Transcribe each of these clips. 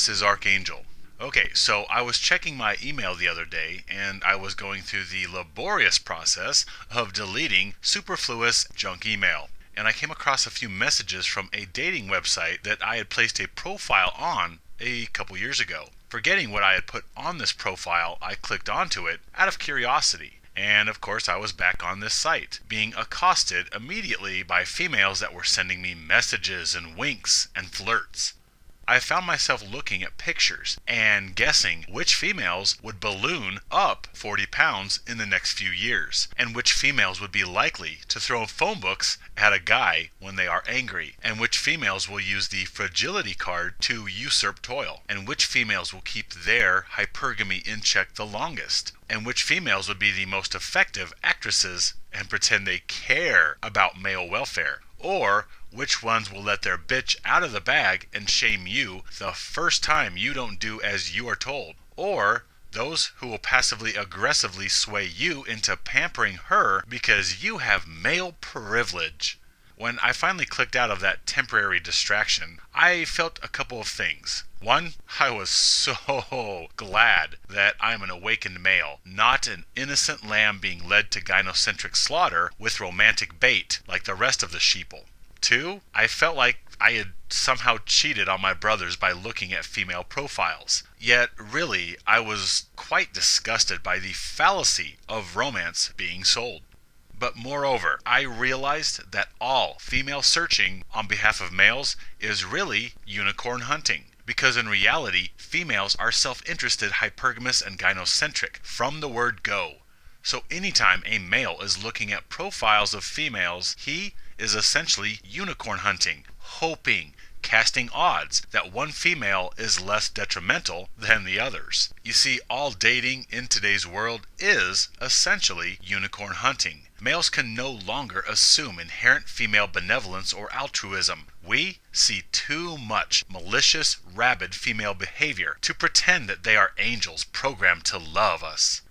this is Archangel. Okay, so I was checking my email the other day and I was going through the laborious process of deleting superfluous junk email. And I came across a few messages from a dating website that I had placed a profile on a couple years ago. Forgetting what I had put on this profile, I clicked onto it out of curiosity. And of course I was back on this site, being accosted immediately by females that were sending me messages and winks and flirts. I found myself looking at pictures and guessing which females would balloon up 40 pounds in the next few years, and which females would be likely to throw phone books at a guy when they are angry, and which females will use the fragility card to usurp toil, and which females will keep their hypergamy in check the longest, and which females would be the most effective actresses and pretend they care about male welfare, or which ones will let their bitch out of the bag and shame you the first time you don't do as you are told, or those who will passively aggressively sway you into pampering her because you have male privilege. When I finally clicked out of that temporary distraction, I felt a couple of things. One, I was so glad that I'm an awakened male, not an innocent lamb being led to gynocentric slaughter with romantic bait like the rest of the sheeple. Two, I felt like I had somehow cheated on my brothers by looking at female profiles. Yet, really, I was quite disgusted by the fallacy of romance being sold. But moreover, I realized that all female searching on behalf of males is really unicorn hunting. Because in reality, females are self-interested, hypergamous, and gynocentric from the word go. So anytime a male is looking at profiles of females, he is essentially unicorn hunting, hoping, casting odds that one female is less detrimental than the others. You see, all dating in today's world is essentially unicorn hunting. Males can no longer assume inherent female benevolence or altruism. We see too much malicious, rabid female behavior to pretend that they are angels programmed to love us.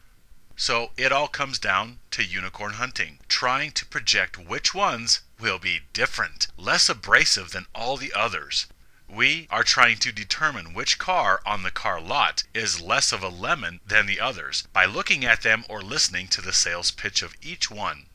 So it all comes down to unicorn hunting, trying to project which ones will be different, less abrasive than all the others. We are trying to determine which car on the car lot is less of a lemon than the others by looking at them or listening to the sales pitch of each one.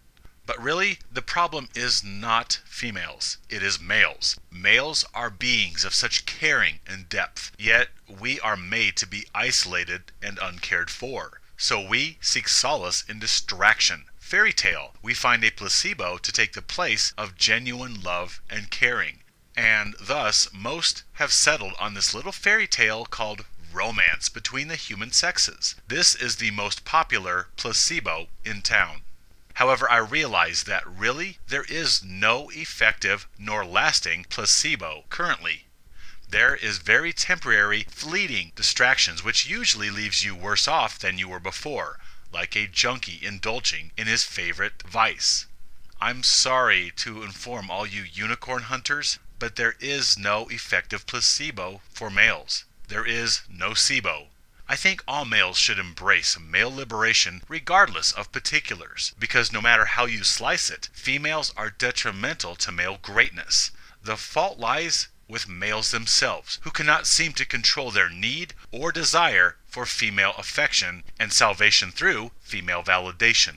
But really, the problem is not females, it is males. Males are beings of such caring and depth, yet we are made to be isolated and uncared for. So we seek solace in distraction. Fairy tale. We find a placebo to take the place of genuine love and caring. And thus, most have settled on this little fairy tale called romance between the human sexes. This is the most popular placebo in town. However, I realize that really there is no effective nor lasting placebo currently. There is very temporary, fleeting distractions which usually leaves you worse off than you were before, like a junkie indulging in his favorite vice. I'm sorry to inform all you unicorn hunters, but there is no effective placebo for males. There is no SIBO. I think all males should embrace male liberation regardless of particulars, because no matter how you slice it, females are detrimental to male greatness. The fault lies with males themselves, who cannot seem to control their need or desire for female affection and salvation through female validation.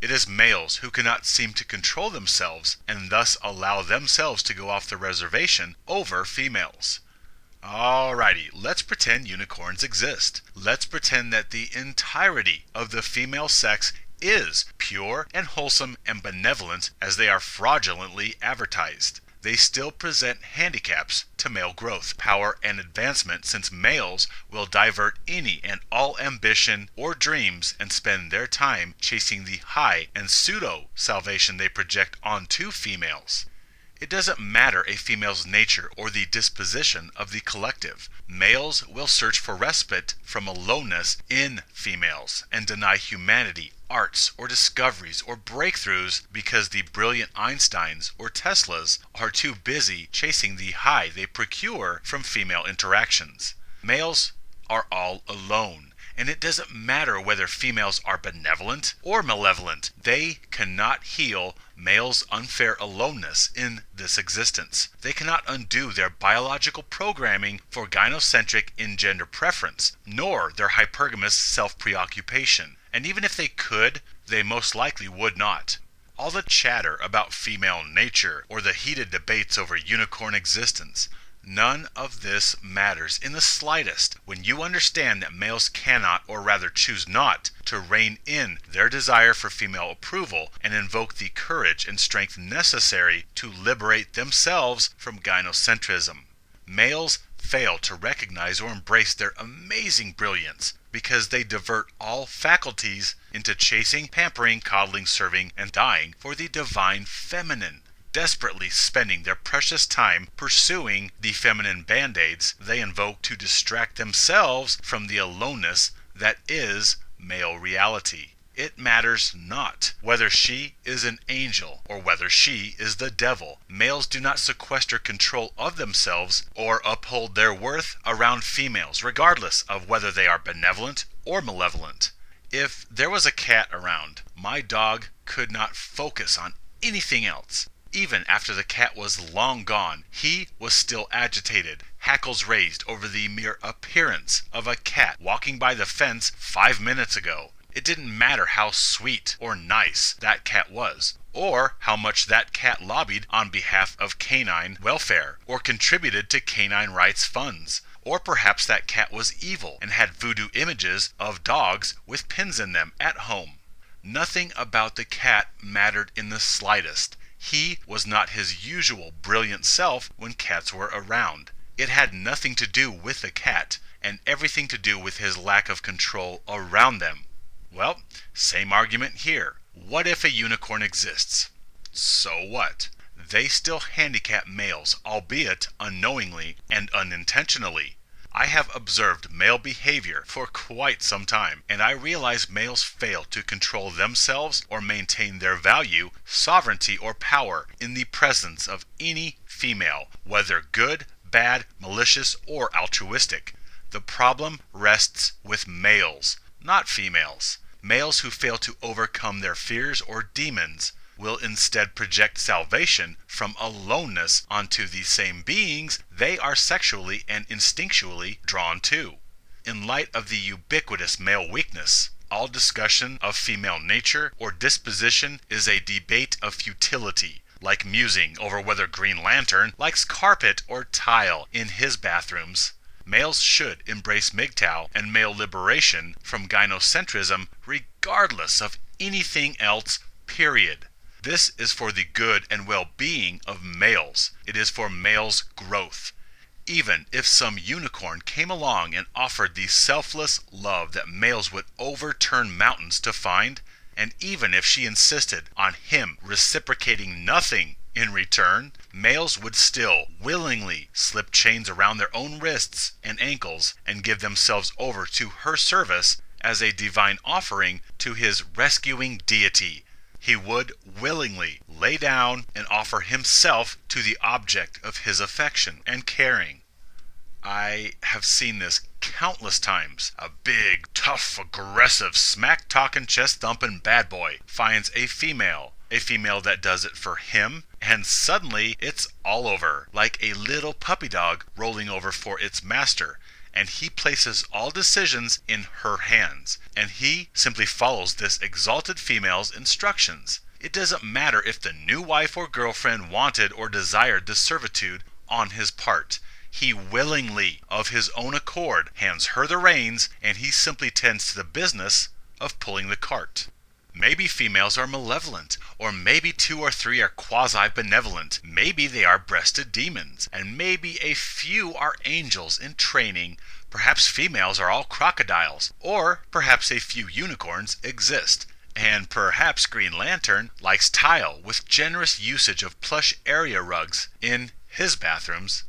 It is males who cannot seem to control themselves and thus allow themselves to go off the reservation over females. Alrighty, let's pretend unicorns exist. Let's pretend that the entirety of the female sex is pure and wholesome and benevolent as they are fraudulently advertised. They still present handicaps to male growth, power, and advancement, since males will divert any and all ambition or dreams and spend their time chasing the high and pseudo-salvation they project onto females. It doesn't matter a female's nature or the disposition of the collective. Males will search for respite from aloneness in females and deny humanity, arts, or discoveries or breakthroughs because the brilliant Einsteins or Teslas are too busy chasing the high they procure from female interactions. Males are all alone, And it doesn't matter whether females are benevolent or malevolent. They cannot heal males' unfair aloneness in this existence. They cannot undo their biological programming for gynocentric in-gender preference, nor their hypergamous self-preoccupation. And even if they could, they most likely would not. All the chatter about female nature or the heated debates over unicorn existence, none of this matters in the slightest when you understand that males cannot, or rather choose not, to rein in their desire for female approval and invoke the courage and strength necessary to liberate themselves from gynocentrism. Males fail to recognize or embrace their amazing brilliance because they divert all faculties into chasing, pampering, coddling, serving, and dying for the divine feminine, desperately spending their precious time pursuing the feminine band-aids they invoke to distract themselves from the aloneness that is male reality. It matters not whether she is an angel or whether she is the devil. Males do not sequester control of themselves or uphold their worth around females, regardless of whether they are benevolent or malevolent. If there was a cat around, my dog could not focus on anything else. Even after the cat was long gone, he was still agitated, hackles raised over the mere appearance of a cat walking by the fence 5 minutes ago. It didn't matter how sweet or nice that cat was, or how much that cat lobbied on behalf of canine welfare, or contributed to canine rights funds. Or perhaps that cat was evil and had voodoo images of dogs with pins in them at home. Nothing about the cat mattered in the slightest. He was not his usual brilliant self when cats were around. It had nothing to do with the cat, and everything to do with his lack of control around them. Well, same argument here. What if a unicorn exists? So what? They still handicap males, albeit unknowingly and unintentionally. I have observed male behavior for quite some time, and I realize males fail to control themselves or maintain their value, sovereignty, or power in the presence of any female, whether good, bad, malicious, or altruistic. The problem rests with males, not females. Males who fail to overcome their fears or demons will instead project salvation from aloneness onto the same beings they are sexually and instinctually drawn to. In light of the ubiquitous male weakness, all discussion of female nature or disposition is a debate of futility, like musing over whether Green Lantern likes carpet or tile in his bathrooms. Males should embrace MGTOW and male liberation from gynocentrism regardless of anything else, period. This is for the good and well-being of males. It is for males' growth. Even if some unicorn came along and offered the selfless love that males would overturn mountains to find, and even if she insisted on him reciprocating nothing in return, males would still willingly slip chains around their own wrists and ankles and give themselves over to her service as a divine offering to his rescuing deity. He would willingly lay down and offer himself to the object of his affection and caring. I have seen this countless times. A big, tough, aggressive, smack-talking, chest-thumping bad boy finds a female that does it for him, and suddenly it's all over, like a little puppy dog rolling over for its master, and he places all decisions in her hands, and he simply follows this exalted female's instructions. It doesn't matter if the new wife or girlfriend wanted or desired the servitude on his part. He willingly, of his own accord, hands her the reins, and he simply tends to the business of pulling the cart. Maybe females are malevolent, or maybe 2 or 3 are quasi-benevolent. Maybe they are breasted demons, and maybe a few are angels in training. Perhaps females are all crocodiles, or perhaps a few unicorns exist. And perhaps Green Lantern likes tile with generous usage of plush area rugs in his bathrooms.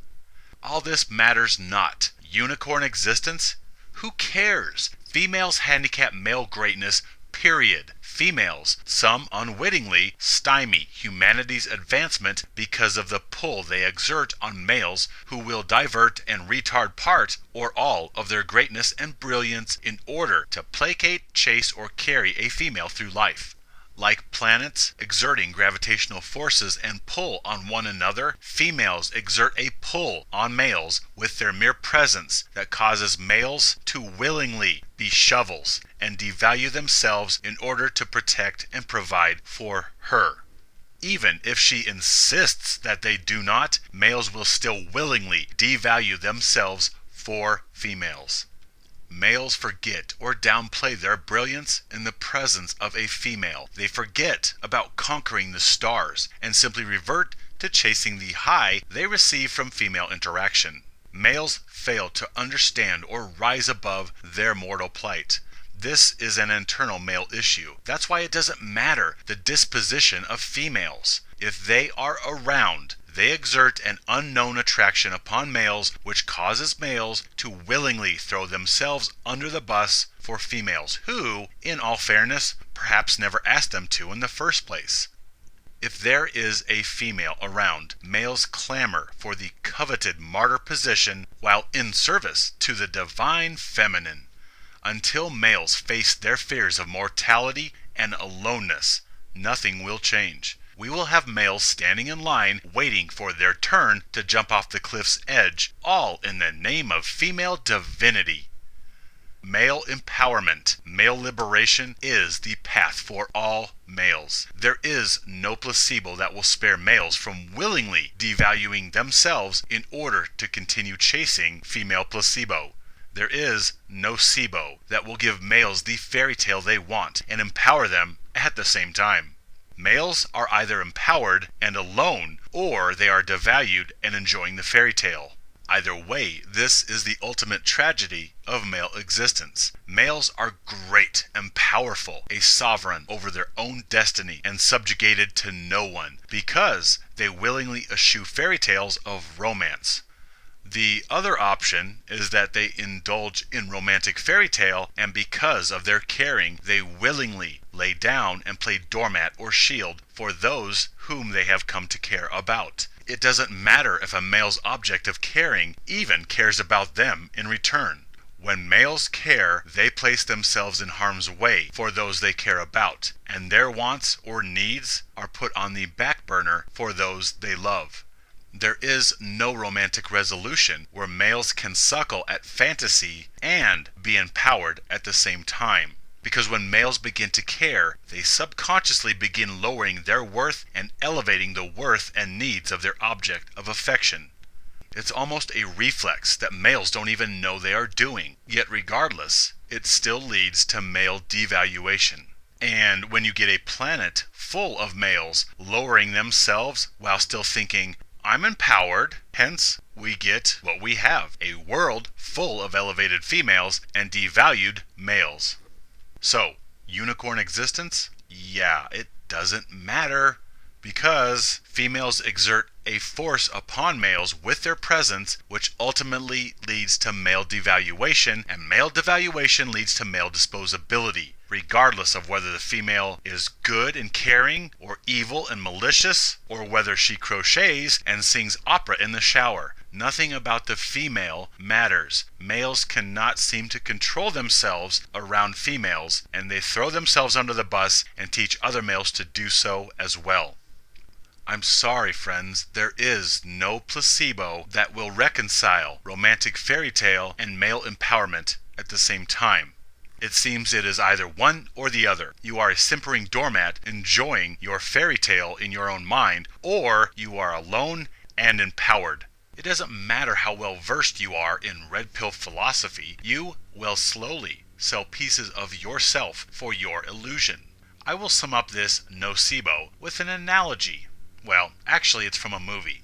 All this matters not. Unicorn existence? Who cares? Females handicap male greatness, period. females. Some unwittingly stymie humanity's advancement because of the pull they exert on males who will divert and retard part or all of their greatness and brilliance in order to placate, chase, or carry a female through life. Like planets exerting gravitational forces and pull on one another, females exert a pull on males with their mere presence that causes males to willingly be shovels and devalue themselves in order to protect and provide for her. Even if she insists that they do not, males will still willingly devalue themselves for females. Males forget or downplay their brilliance in the presence of a female. They forget about conquering the stars and simply revert to chasing the high they receive from female interaction. Males fail to understand or rise above their mortal plight. This is an internal male issue. That's why it doesn't matter the disposition of females. If they are around, they exert an unknown attraction upon males, which causes males to willingly throw themselves under the bus for females who, in all fairness, perhaps never asked them to in the first place. If there is a female around, males clamor for the coveted martyr position while in service to the divine feminine. Until males face their fears of mortality and aloneness, nothing will change. We will have males standing in line waiting for their turn to jump off the cliff's edge, all in the name of female divinity. Male empowerment, male liberation is the path for all males. There is no placebo that will spare males from willingly devaluing themselves in order to continue chasing female placebo. There is no SIBO that will give males the fairy tale they want and empower them at the same time. Males are either empowered and alone, or they are devalued and enjoying the fairy tale. Either way, this is the ultimate tragedy of male existence. Males are great and powerful, a sovereign over their own destiny and subjugated to no one, because they willingly eschew fairy tales of romance. The other option is that they indulge in romantic fairy tale, and because of their caring, they willingly lay down and play doormat or shield for those whom they have come to care about. It doesn't matter if a male's object of caring even cares about them in return. When males care, they place themselves in harm's way for those they care about, and their wants or needs are put on the back burner for those they love. There is no romantic resolution where males can suckle at fantasy and be empowered at the same time. Because when males begin to care, they subconsciously begin lowering their worth and elevating the worth and needs of their object of affection. It's almost a reflex that males don't even know they are doing. Yet regardless, it still leads to male devaluation. And when you get a planet full of males lowering themselves while still thinking, I'm empowered, hence we get what we have, a world full of elevated females and devalued males. So, unicorn existence? Yeah, it doesn't matter, because females exert a force upon males with their presence, which ultimately leads to male devaluation, and male devaluation leads to male disposability, regardless of whether the female is good and caring, or evil and malicious, or whether she crochets and sings opera in the shower. Nothing about the female matters. Males cannot seem to control themselves around females, and they throw themselves under the bus and teach other males to do so as well. I'm sorry, friends, there is no placebo that will reconcile romantic fairy tale and male empowerment at the same time. It seems it is either one or the other. You are a simpering doormat enjoying your fairy tale in your own mind, or you are alone and empowered. It doesn't matter how well versed you are in red pill philosophy, you will slowly sell pieces of yourself for your illusion. I will sum up this nocebo with an analogy. Well, actually it's from a movie.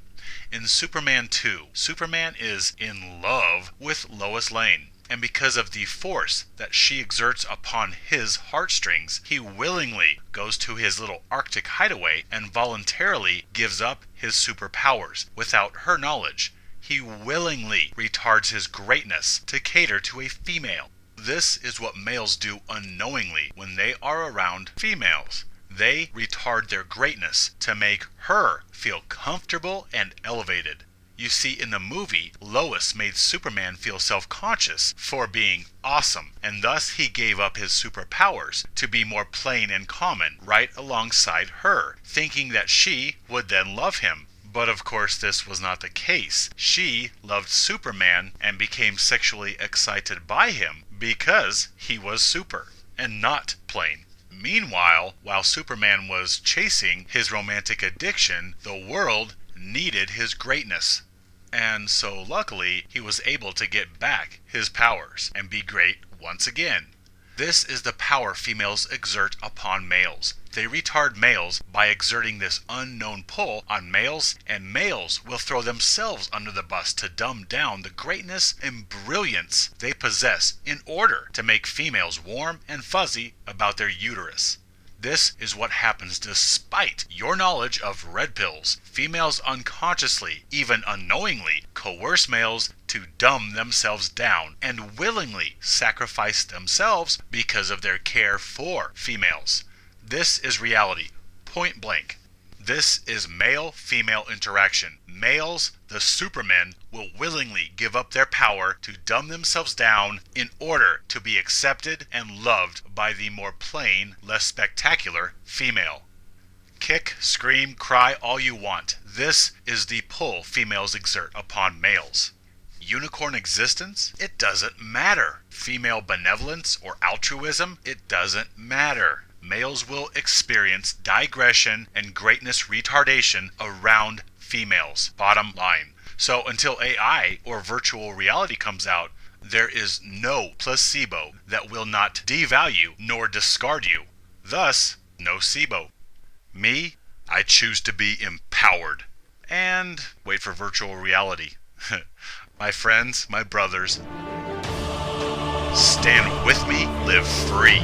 In Superman 2, Superman is in love with Lois Lane. And because of the force that she exerts upon his heartstrings, he willingly goes to his little Arctic hideaway and voluntarily gives up his superpowers without her knowledge. He willingly retards his greatness to cater to a female. This is what males do unknowingly when they are around females. They retard their greatness to make her feel comfortable and elevated. You see, in the movie, Lois made Superman feel self-conscious for being awesome, and thus he gave up his superpowers to be more plain and common right alongside her, thinking that she would then love him. But of course this was not the case. She loved Superman and became sexually excited by him because he was super and not plain. Meanwhile, while Superman was chasing his romantic addiction, the world needed his greatness. And so luckily, he was able to get back his powers and be great once again. This is the power females exert upon males. They retard males by exerting this unknown pull on males, and males will throw themselves under the bus to dumb down the greatness and brilliance they possess in order to make females warm and fuzzy about their uterus. This is what happens despite your knowledge of red pills. Females unconsciously, even unknowingly, coerce males to dumb themselves down and willingly sacrifice themselves because of their care for females. This is reality, point blank. This is male-female interaction. Males, the supermen, will willingly give up their power to dumb themselves down in order to be accepted and loved by the more plain, less spectacular female. Kick, scream, cry all you want. This is the pull females exert upon males. Unicorn existence? It doesn't matter. Female benevolence or altruism? It doesn't matter. Males will experience digression and greatness retardation around females. Bottom line. So until AI or virtual reality comes out, there is no placebo that will not devalue nor discard you. Thus, no SIBO. Me, I choose to be empowered. And wait for virtual reality. My friends, my brothers, stand with me, live free.